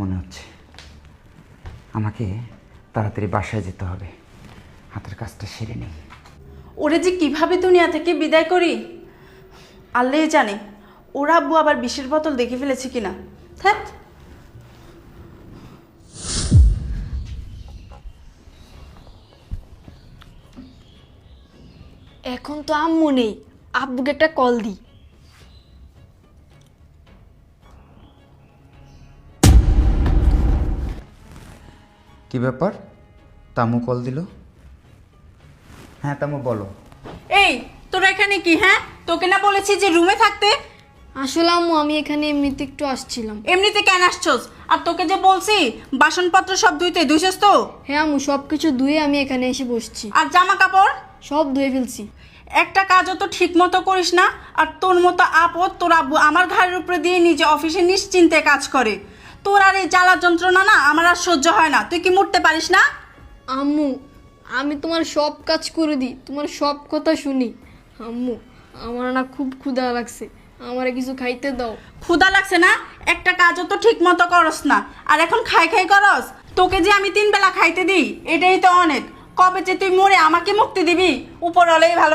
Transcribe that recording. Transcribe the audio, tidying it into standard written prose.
মনে হচ্ছে আমাকে তাড়াতাড়ি বাসায় যেতে হবে, হাতের কাজটা সেরে নেই। ওরে যে কিভাবে দুনিয়া থেকে বিদায় করি আল্লাহই জানে। ওর আব্বু আবার বিষের বোতল দেখে ফেলেছে কিনা। ধ্যাৎ। এখন তো আম্মু নেই, আব্বুকে একটা কল দি। কি ব্যাপার, তামু কল দিল? হ্যাঁ তামু বলো। এই তোরা এখানে কি? হ্যাঁ, তোকে না বলেছি যে রুমে থাকতে? আসলে আম্মু আমি এখানে এমনিতে একটু আসছিলাম। এমনিতে কেন আসছস? আর তোকে যে বলছি বাসনপত্র সব ধুইছস তো? হ্যাঁ আম্মু, সব কিছু ধুয়ে আমি এখানে এসে বসছি। আর জামা কাপড় সব ধুয়ে ফেলছি। একটা কাজও তো ঠিক মতো করিস না। আর তোর মতো আপদ তোর আব্বু আমার ঘাড়ের উপরে দিয়ে নিজে অফিসে নিশ্চিন্তে কাজ করে। তোর আর এই জ্বালা যন্ত্রণা না আমার আর সহ্য হয় না। তুই কি মরতে পারিস না? আম্মু আমি তোমার সব কাজ করে দিই, তোমার সব কথা শুনি। আম্মু আমার না খুব ক্ষুধা লাগছে, আমারে কিছু খাইতে দাও। ক্ষুধা লাগছে না? একটা কাজও তো ঠিক মতো করস না, আর এখন খাই করস। তোকে যে আমি 3 বেলা খাইতে দিই এটাই তো অনেক। কবে যে তুই মরে আমাকে মুক্তি দিবি উপরওয়ালাই ভালো